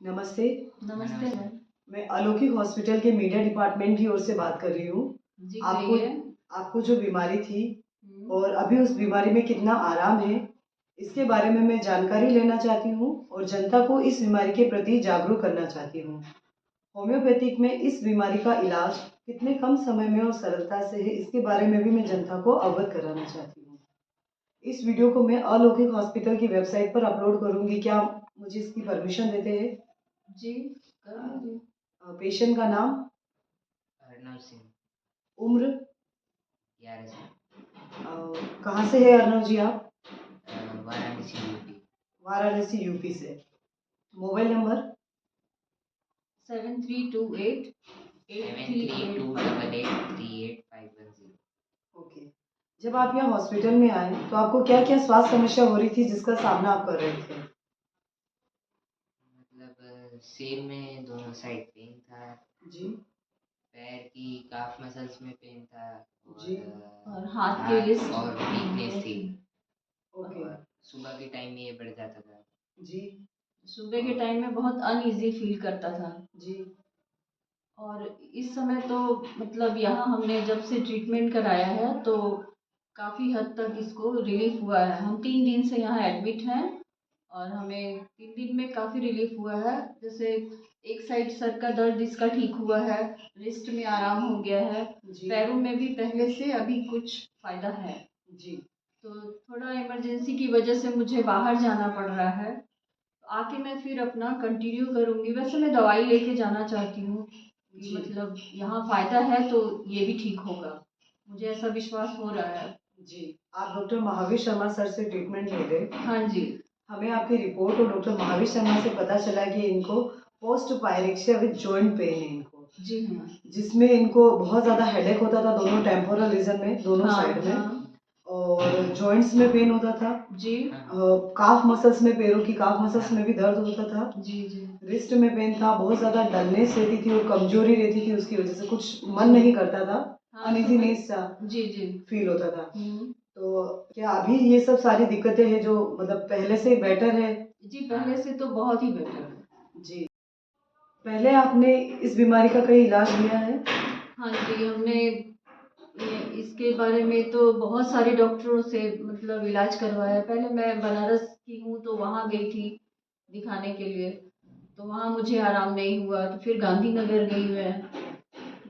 नमस्ते। नमस्ते मैम। मैं अलौकिक हॉस्पिटल के मीडिया डिपार्टमेंट की ओर से बात कर रही हूँ। जी आपको कहिए। आपको जो बीमारी थी हम्म, और अभी उस बीमारी में कितना आराम है, इसके बारे में मैं जानकारी लेना चाहती हूँ और जनता को इस बीमारी के प्रति जागरूक करना चाहती हूँ। होम्योपैथिक में इस बीमारी का इलाज कितने कम समय में और सरलता से है, इसके बारे में भी मैं जनता को अवगत कराना चाहती हूँ। इस वीडियो को मैं अलौकिक हॉस्पिटल की वेबसाइट पर अपलोड करूँगी। क्या मुझे इसकी परमिशन देते हैं? जी कर लीजिए। पेशेंट का नाम, अर्नव सिंह, उम्र, 11 साल, कहाँ से है अर्नव जी आप? वाराणसी यूपी। वाराणसी यूपी से। Mobile number 7328 7328383510। ओके। जब आप यहाँ हॉस्पिटल में आए तो आपको क्या क्या स्वास्थ्य समस्या हो रही थी जिसका सामना आप कर रहे थे? मतलब सिर में दोनों साइड पेन था, जी पैर की काफ मसल्स में पेन था जी। और हाथ के रिस्ट और वीकनेस थी। ओके और सुबह के टाइम में ये बढ़ जाता था। जी सुबह के टाइम में बहुत अनईजी फील करता था। जी। और इस समय तो मतलब यहाँ हमने जब से ट्रीटमेंट कराया है तो काफ़ी हद तक इसको रिलीफ हुआ है। हम 3 दिन से यहाँ एडमिट हैं और हमें 3 दिन में काफ़ी रिलीफ हुआ है। जैसे एक साइड सर का दर्द इसका ठीक हुआ है, रिस्ट में आराम हो गया है, जी पैरों में भी पहले से अभी कुछ फ़ायदा है। जी। तो थोड़ा इमरजेंसी की वजह से मुझे बाहर जाना पड़ रहा है, तो आके मैं फिर अपना कंटिन्यू करूँगी। वैसे मैं दवाई लेके जाना चाहती हूँ कि जी मतलब यहाँ फ़ायदा है तो ये भी ठीक होगा, मुझे ऐसा विश्वास हो रहा है। जी। आप डॉक्टर महावीर शर्मा सर से ट्रीटमेंट ले रहे? हाँ जी। हमें आपकी रिपोर्ट और डॉक्टर महावीर शर्मा से पता चला कि इनको post pyrexia with joint pain है इनको, जी हाँ। जिसमें इनको बहुत ज़्यादा हेडेक होता था दोनों टेम्पोरल रीजन में, दोनों हाँ साइड में, हाँ। और जॉइंट्स में पेन होता था। जी काफ मसल्स में, पैरों की काफ मसल्स में भी दर्द होता था। जी जी रिस्ट में पेन था, बहुत ज़्यादा डलनेस रहती थी और कमजोरी रहती थी, उसकी वजह से कुछ मन जी। नहीं करता था, हाँ अनइजीनेस सा जी जी। फील होता था। हम्म। तो क्या अभी ये सब सारी दिक्कतें हैं जो मतलब पहले से बेटर है? जी पहले से तो बहुत ही बेटर है। जी। पहले आपने इस बीमारी का कहीं इलाज लिया है? हाँ जी, हमने इसके बारे में तो बहुत सारे डॉक्टरों से मतलब इलाज करवाया। पहले मैं बनारस की हूँ तो वहाँ गई थी दिखाने के लिए, तो वहाँ मुझे आराम नहीं हुआ। तो फिर गांधीनगर गई मैं,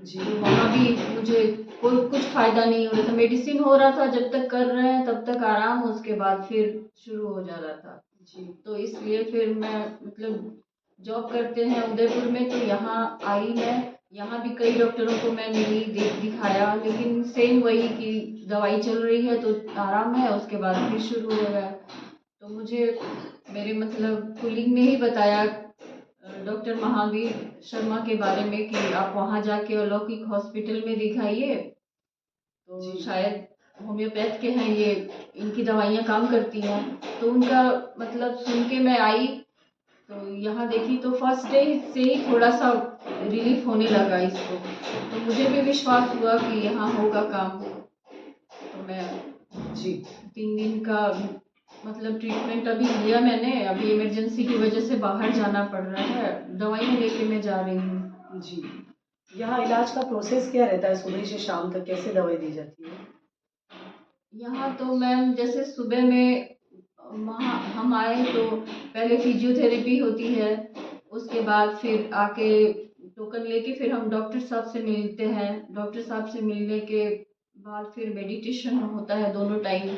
जी तो वहाँ भी मुझे कोई कुछ फ़ायदा नहीं हो रहा था। मेडिसिन हो रहा था, जब तक कर रहे हैं तब तक आराम, उसके बाद फिर शुरू हो जा रहा था। जी तो इसलिए फिर मैं मतलब जॉब करते हैं उदयपुर में, तो यहाँ आई मैं। यहाँ भी कई डॉक्टरों को मैं मिली, दिखाया, लेकिन सेम वही कि दवाई चल रही है तो आराम है, उसके बाद फिर शुरू हो गया। तो मुझे मेरे मतलब कुलीग ने ही बताया डॉक्टर महावीर शर्मा के बारे में कि आप वहाँ जाके अलौकिक हॉस्पिटल में दिखाइए, तो जी शायद होम्योपैथ के हैं ये, इनकी दवाइयाँ काम करती हैं। तो उनका मतलब सुन के मैं आई, तो यहाँ देखी तो फर्स्ट डे से ही थोड़ा सा रिलीफ होने लगा इसको। तो मुझे भी विश्वास हुआ कि यहाँ होगा काम। तो मैं जी 3 दिन का मतलब ट्रीटमेंट अभी लिया मैंने। अभी इमरजेंसी की वजह से बाहर जाना पड़ रहा है, दवाइयाँ लेके मैं जा रही हूँ। जी। यहाँ इलाज का प्रोसेस क्या रहता है? सुबह से शाम तक कैसे दवाई दी जाती है? यहाँ तो मैम जैसे सुबह में वहाँ हम आए तो पहले फिजियोथेरेपी होती है, उसके बाद फिर आके टोकन लेके फिर हम डॉक्टर साहब से मिलते हैं। डॉक्टर साहब से मिलने के बाद फिर मेडिटेशन होता है दोनों टाइम,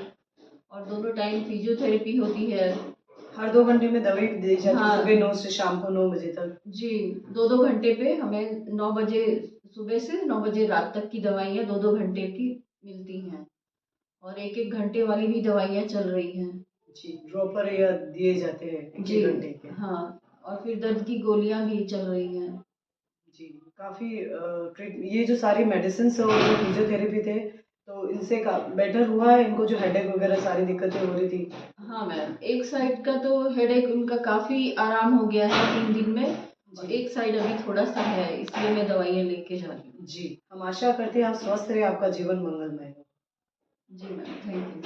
और दोनों टाइम फिजियोथेरेपी होती है। हर 2 घंटे में दवाई दी जाती है, हाँ सुबह 9 से शाम को 9 बजे तक? जी, 2-2 घंटे पे हमें 9 बजे सुबह से 9 बजे रात तक की दवाइयाँ 2-2 घंटे की मिलती हैं, और 1-1 घंटे वाली भी दवाइयाँ चल रही हैं। जी, ड्रॉपर या दिए जाते हैं एक जी एक घंटे के? हाँ, और फिर दर्द की गोलियाँ भी चल रही हैं। जी, काफ़ी ट्रीट ये जो सारी मेडिसिन्स और जो फिजियोथेरेपी थे, तो इनसे का बेटर हुआ है इनको, जो हेडेक वगैरह सारी दिक्कतें हो रही थी? हाँ मैम, एक साइड का तो हेडेक उनका काफ़ी आराम हो गया है 3 दिन में, और जी एक साइड अभी थोड़ा सा है, इसलिए मैं दवाइयाँ लेके जा रही हूँ। जी। हम आशा करते हैं आप स्वस्थ रहे, आपका जीवन मंगलमय हो। जी मैम, थैंक यू।